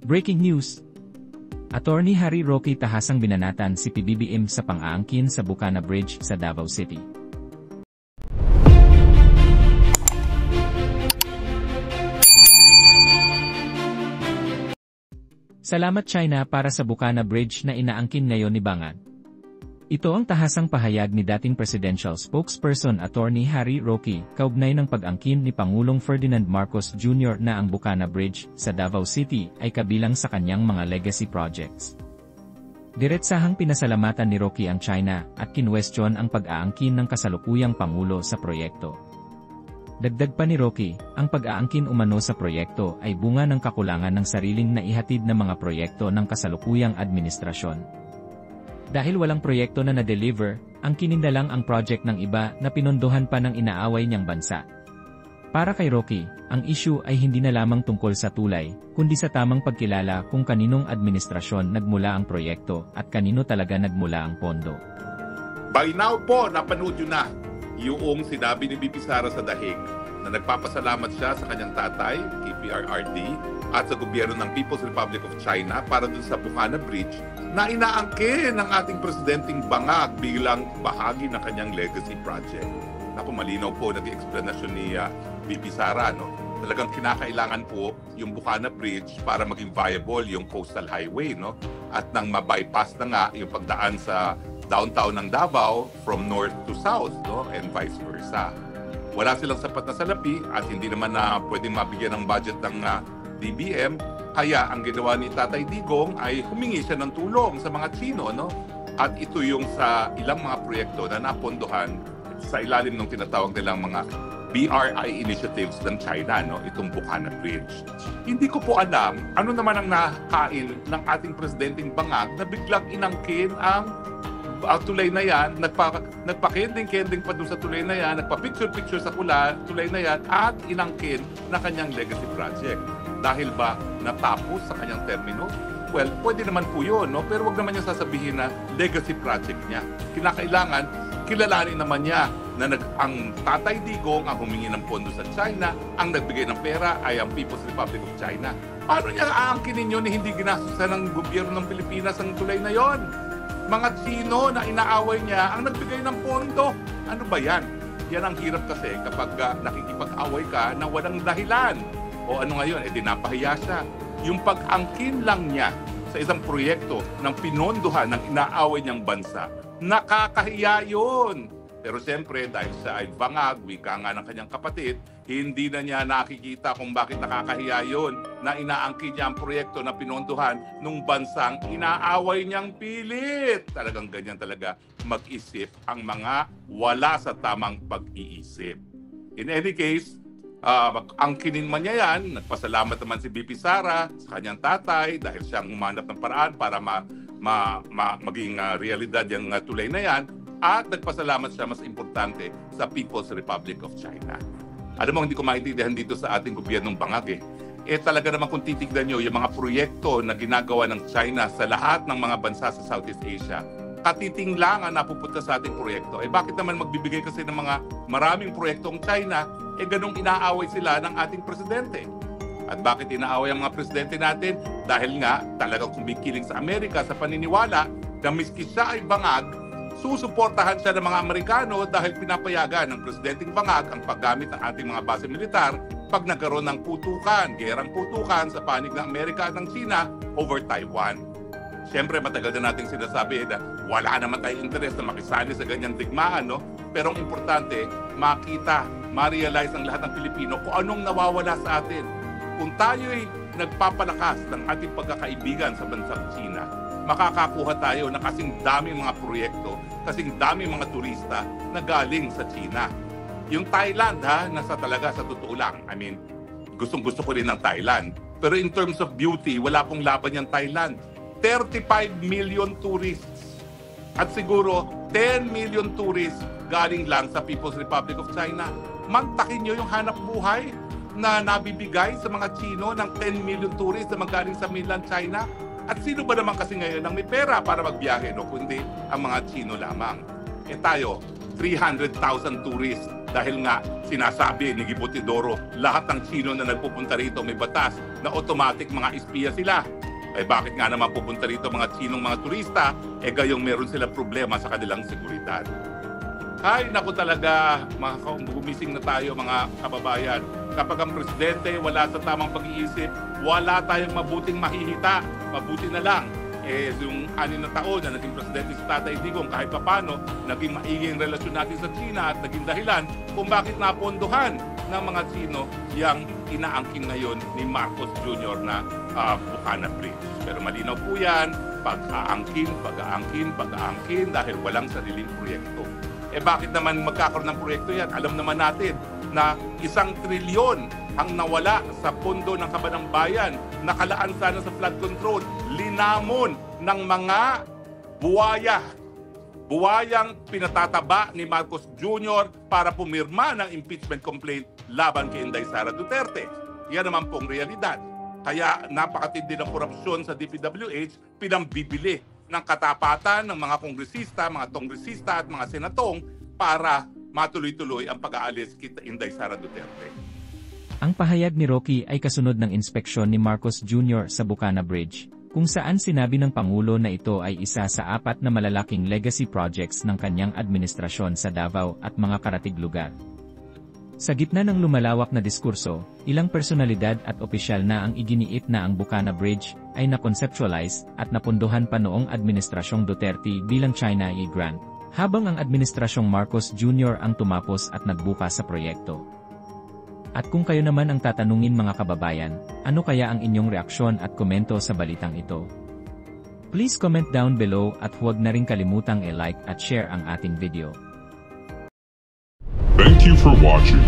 Breaking news! Attorney Harry Roque tahasang binanatan si PBBM sa pang-aangkin sa Bukana Bridge sa Davao City. Salamat China para sa Bukana Bridge na inaangkin ngayon ni Bangag. Ito ang tahasang pahayag ni dating presidential spokesperson Attorney Harry Roque kaugnay ng pag-angkin ni Pangulong Ferdinand Marcos Jr. na ang Bukana Bridge sa Davao City ay kabilang sa kanyang mga legacy projects. Diretsahang pinasalamatan ni Roque ang China at kinwestiyon ang pag-aangkin ng kasalukuyang Pangulo sa proyekto. Dagdag pa ni Roque, ang pag-aangkin umano sa proyekto ay bunga ng kakulangan ng sariling naihatid na mga proyekto ng kasalukuyang administrasyon. Dahil walang proyekto na na-deliver, ang kinindalang ang project ng iba na pinondohan pa ng inaaway niyang bansa. Para kay Roque, ang issue ay hindi na lamang tungkol sa tulay, kundi sa tamang pagkilala kung kaninong administrasyon nagmula ang proyekto at kanino talaga nagmula ang pondo. By now po, napanood nyo na yung sinabi ni BP Sara sa dahig na nagpapasalamat siya sa kanyang tatay, KPRRD, at sa gobyerno ng People's Republic of China para dun sa Bukana Bridge na inaangkin ng ating presidenteng Bangag bilang bahagi ng kanyang legacy project. Naku, malinaw po nag-explanation ni BP Sara, no? Talagang kinakailangan po yung Bukana Bridge para maging viable yung coastal highway, no? At nang ma-bypass na nga yung pagdaan sa downtown ng Davao from north to south, no? And vice versa. Wala silang sapat na salapi at hindi naman na pwedeng mabigyan ng budget ng DBM, kaya ang ginawa ni Tatay Digong ay humingi siya ng tulong sa mga Chino, no? At ito yung sa ilang mga proyekto na napondohan sa ilalim ng tinatawag nilang mga BRI initiatives ng China, no? Itong Bukana Bridge. Hindi ko po alam ano naman ang nakain ng ating presidenteng Bangag na biglang inangkin ang tulay na yan, nagpa-kending-kending pa doon sa tulay na yan, nagpa-picture-picture sa tulay na yan, at inangkin na kanyang legacy project. Dahil ba natapos sa kanyang termino? Well, pwede naman po yun, no? Pero wag naman niya sasabihin na legacy project niya. Kinakailangan, kilalanin naman niya na ang Tatay Digong ang humingi ng pondo sa China, ang nagbigay ng pera ay ang People's Republic of China. Paano niya aangkinin yun na hindi ginastusan ng gobyerno ng Pilipinas ang tulay na yon? Mga Chino na inaaway niya ang nagbigay ng pondo. Ano ba yan? Yan ang hirap kasi kapag nakikipag-away ka na walang dahilan. O ano ngayon, dinapahiya siya. Yung pag-angkin lang niya sa isang proyekto ng pinondohan ng inaaway niyang bansa, nakakahiya yun. Pero siyempre, dahil siya ay Bangag, wika nga ng kanyang kapatid, hindi na niya nakikita kung bakit nakakahiya yun na inaangkin niya ang proyekto na pinondohan nung bansang inaaway niyang pilit. Talagang ganyan talaga mag-isip ang mga wala sa tamang pag-iisip. In any case, angkinin man niya yan, nagpasalamat naman si BP Sara sa kanyang tatay dahil siyang humanap ng paraan para maging realidad yung tulay na yan. At nagpasalamat siya, mas importante, sa People's Republic of China. Alam mo, hindi ko maintindihan dito sa ating gobyernong Bangag talaga naman kung titignan nyo yung mga proyekto na ginagawa ng China sa lahat ng mga bansa sa Southeast Asia, katiting lang ang napupunta sa ating proyekto. Bakit naman magbibigay kasi ng mga maraming proyektong China, ganong inaaway sila ng ating presidente? At bakit inaaway ang mga presidente natin? Dahil nga, talagang kumikiling sa Amerika sa paniniwala na miski siya ay Bangag, susuportahan siya ng mga Amerikano dahil pinapayagan ng presidenteng Bangag ang paggamit ng ating mga base militar pag nagkaroon ng putukan, gerang putukan sa panig ng Amerika at ng China over Taiwan. Siyempre, matagal na nating sinasabi na wala naman tayong interest na makisali sa ganyang digmaan, no? Pero ang importante, makita, ma-realize ng lahat ng Pilipino kung anong nawawala sa atin. Kung tayo'y nagpapalakas ng ating pagkakaibigan sa bansang China, makakakuha tayo ng kasing daming mga proyekto, kasing daming mga turista na galing sa China. Yung Thailand, nasa talaga sa totoo lang. I mean, gustong-gusto ko rin ng Thailand. Pero in terms of beauty, wala pong laban yung Thailand. 35 million tourists. At siguro, 10 million tourists galing lang sa People's Republic of China. Mantakin nyo yung hanap buhay na nabibigay sa mga Chino ng 10 million tourists na magaling sa mainland China. At sino ba naman kasi ngayon ang may pera para magbiyahe, no? Kundi ang mga Chino lamang. Tayo, 300,000 tourists. Dahil nga, sinasabi ni Gibo Teodoro, lahat ng Chino na nagpupunta rito may batas na automatic mga espiya sila. Eh bakit nga naman pupunta rito mga Chinong mga turista, gayong meron sila problema sa kanilang seguridad. Ay, naku talaga, gumising na tayo mga kababayan. Kapag ang presidente wala sa tamang pag-iisip, wala tayong mabuting mahihita. Mabuti na lang. Yung 6 na taon na naging presidente si Tatay Digong, kahit papano, naging maiging relasyon natin sa China at naging dahilan kung bakit napondohan ng mga Chino yung inaangking ngayon ni Marcos Jr. na Bukana Bridge. Pero malinaw po yan, pag-aangkin dahil walang sariling proyekto. Bakit naman magkakaroon ng proyekto yan? Alam naman natin na 1 trilyon ang nawala sa pondo ng Kabanang Bayan, nakalaan sana sa flood control, linamon ng mga buwayang pinatataba ni Marcos Jr. para pumirma ng impeachment complaint laban kay Inday Sara Duterte. Yan naman pong realidad. Kaya napakatindi ng korupsyon sa DPWH, pinambibili ng katapatan ng mga kongresista at mga senatong para matuloy-tuloy ang pag-aalis kay Inday Sara Duterte. Ang pahayag ni Rocky ay kasunod ng inspeksyon ni Marcos Jr. sa Bukana Bridge, kung saan sinabi ng Pangulo na ito ay isa sa 4 na malalaking legacy projects ng kanyang administrasyon sa Davao at mga karatig lugar. Sa gitna ng lumalawak na diskurso, ilang personalidad at opisyal na ang iginiit na ang Bukana Bridge ay na-conceptualize at napunduhan pa noong Administrasyong Duterte bilang China grant, habang ang Administrasyong Marcos Jr. ang tumapos at nagbuka sa proyekto. At kung kayo naman ang tatanungin mga kababayan, ano kaya ang inyong reaksyon at komento sa balitang ito? Please comment down below at huwag na rin kalimutang i-like at share ang ating video. Thank you for watching.